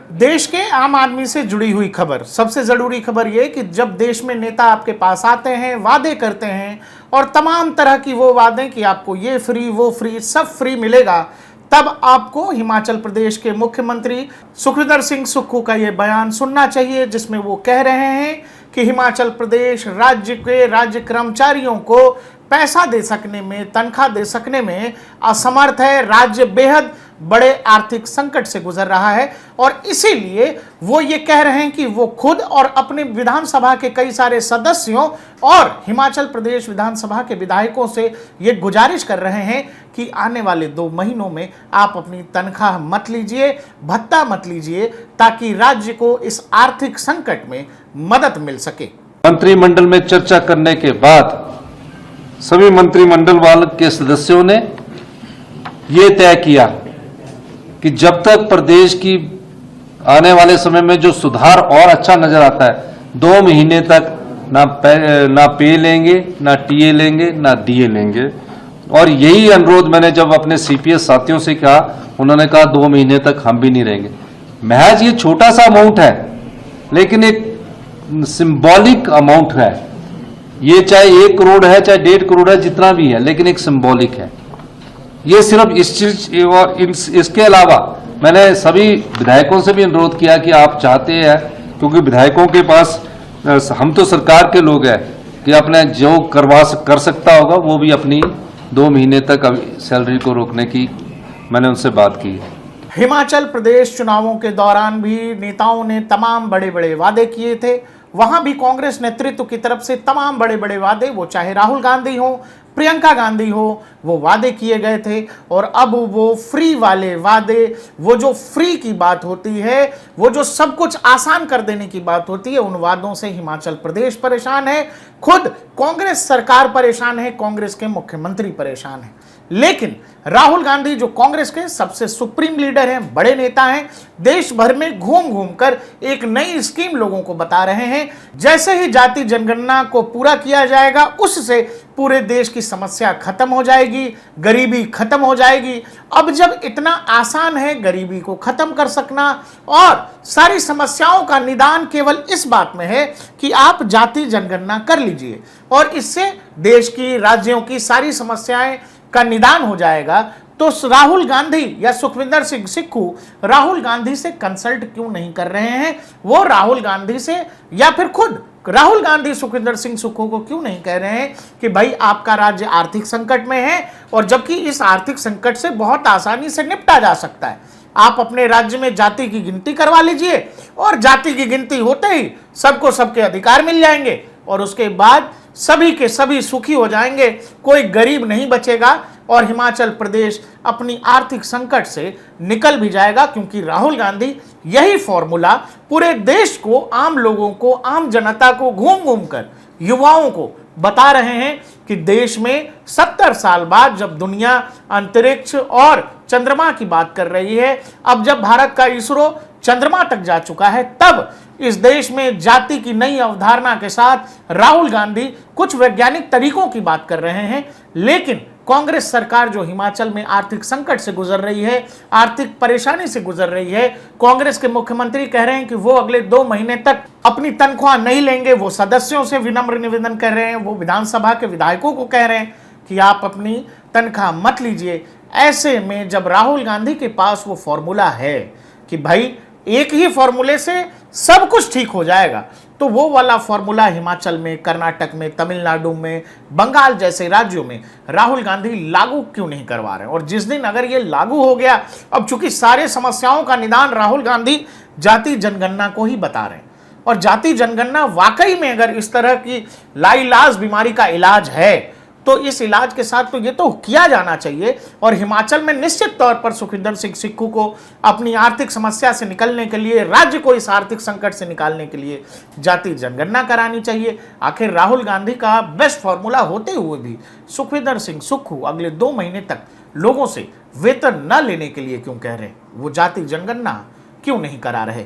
देश के आम आदमी से जुड़ी हुई खबर, सबसे जरूरी खबर यह कि जब देश में नेता आपके पास आते हैं, वादे करते हैं और तमाम तरह की वो वादे कि आपको ये फ्री वो फ्री सब फ्री मिलेगा, तब आपको हिमाचल प्रदेश के मुख्यमंत्री सुखविंदर सिंह सुक्खू का ये बयान सुनना चाहिए, जिसमें वो कह रहे हैं कि हिमाचल प्रदेश राज्य के राज्य कर्मचारियों को पैसा दे सकने में, तनख्वाह दे सकने में असमर्थ है। राज्य बेहद बड़े आर्थिक संकट से गुजर रहा है और इसीलिए वो ये कह रहे हैं कि वो खुद और अपने विधानसभा के कई सारे सदस्यों और हिमाचल प्रदेश विधानसभा के विधायकों से ये गुजारिश कर रहे हैं कि आने वाले 2 महीनों में आप अपनी तनख्वाह मत लीजिए, भत्ता मत लीजिए, ताकि राज्य को इस आर्थिक संकट में मदद मिल सके। मंत्रिमंडल में चर्चा करने के बाद सभी मंत्रिमंडल वाले के सदस्यों ने ये तय किया कि जब तक प्रदेश की आने वाले समय में जो सुधार और अच्छा नजर आता है, 2 महीने तक ना पे लेंगे, ना टीए लेंगे, ना डीए लेंगे। और यही अनुरोध मैंने जब अपने सीपीएस साथियों से कहा, उन्होंने कहा 2 महीने तक हम भी नहीं रहेंगे। महज ये छोटा सा अमाउंट है, लेकिन एक सिंबॉलिक अमाउंट है। ये चाहे 1 करोड़ है, चाहे 1.5 करोड़ है, जितना भी है, लेकिन एक सिंबॉलिक है। ये सिर्फ इस चीज और इसके अलावा मैंने सभी विधायकों से भी अनुरोध किया कि आप चाहते हैं, क्योंकि विधायकों के पास हम तो सरकार के लोग हैं, कि अपने जो कर सकता होगा वो भी अपनी 2 महीने तक सैलरी को रोकने की मैंने उनसे बात की है। हिमाचल प्रदेश चुनावों के दौरान भी नेताओं ने तमाम बड़े बड़े वादे किए थे। वहां भी कांग्रेस नेतृत्व की तरफ से तमाम बड़े बड़े वादे, वो चाहे राहुल गांधी हो, प्रियंका गांधी हो, वो वादे किए गए थे। और अब वो फ्री वाले वादे, वो जो फ्री की बात होती है, वो जो सब कुछ आसान कर देने की बात होती है, उन वादों से हिमाचल प्रदेश परेशान है, खुद कांग्रेस सरकार परेशान है, कांग्रेस के मुख्यमंत्री परेशान है। लेकिन राहुल गांधी जो कांग्रेस के सबसे सुप्रीम लीडर हैं, बड़े नेता हैं, देश भर में घूम घूम कर एक नई स्कीम लोगों को बता रहे हैं। जैसे ही जाति जनगणना को पूरा किया जाएगा, उससे पूरे देश की समस्या खत्म हो जाएगी, गरीबी खत्म हो जाएगी। अब जब इतना आसान है गरीबी को खत्म कर सकना और सारी समस्याओं का निदान केवल इस बात में है कि आप जाति जनगणना कर लीजिए और इससे देश की, राज्यों की सारी समस्याएं का निदान हो जाएगा, तो राहुल गांधी या सुखविंदर सिंह सुक्खू राहुल गांधी से कंसल्ट क्यों नहीं कर रहे हैं? वो राहुल गांधी से या फिर खुद राहुल गांधी सुखविंदर सिंह सुक्खू को क्यों नहीं कह रहे हैं कि भाई आपका राज्य आर्थिक संकट में है और जबकि इस आर्थिक संकट से बहुत आसानी से निपटा जा सकता है। आप अपने राज्य में जाति की गिनती करवा लीजिए और जाति की गिनती होते ही सबको सबके अधिकार मिल जाएंगे और उसके बाद सभी के सभी सुखी हो जाएंगे, कोई गरीब नहीं बचेगा और हिमाचल प्रदेश अपनी आर्थिक संकट से निकल भी जाएगा। क्योंकि राहुल गांधी यही फॉर्मूला पूरे देश को, आम लोगों को, आम जनता को घूम घूम कर, युवाओं को बता रहे हैं कि देश में 70 साल बाद जब दुनिया अंतरिक्ष और चंद्रमा की बात कर रही है, अब जब भारत का इसरो चंद्रमा तक जा चुका है, तब इस देश में जाति की नई अवधारणा के साथ राहुल गांधी कुछ वैज्ञानिक तरीकों की बात कर रहे हैं। लेकिन कांग्रेस सरकार जो हिमाचल में आर्थिक संकट से गुजर रही है, आर्थिक परेशानी से गुजर रही है, कांग्रेस के मुख्यमंत्री कह रहे हैं कि वो अगले 2 महीने तक अपनी तनख्वाह नहीं लेंगे। वो सदस्यों से विनम्र निवेदन कर रहे हैं, वो विधानसभा के विधायकों को कह रहे हैं कि आप अपनी तनख्वाह मत लीजिए। ऐसे में जब राहुल गांधी के पास वो फॉर्मूला है कि भाई एक ही फॉर्मूले से सब कुछ ठीक हो जाएगा, तो वो वाला फॉर्मूला हिमाचल में, कर्नाटक में, तमिलनाडु में, बंगाल जैसे राज्यों में राहुल गांधी लागू क्यों नहीं करवा रहे हैं? और जिस दिन अगर ये लागू हो गया, अब चूंकि सारे समस्याओं का निदान राहुल गांधी जाति जनगणना को ही बता रहे हैं और जाति जनगणना वाकई में अगर इस तरह की लाइलाज बीमारी का इलाज है, तो इस इलाज के साथ तो ये तो किया जाना चाहिए। और हिमाचल में निश्चित तौर पर सुखविंदर सिंह सुक्खू को अपनी आर्थिक समस्या से निकलने के लिए, राज्य को इस आर्थिक संकट से निकालने के लिए जाति जनगणना करानी चाहिए। आखिर राहुल गांधी का बेस्ट फॉर्मूला होते हुए भी सुखविंदर सिंह सुक्खू अगले 2 महीने तक लोगों से वेतन न लेने के लिए क्यों कह रहे? वो जाति जनगणना क्यों नहीं करा रहे?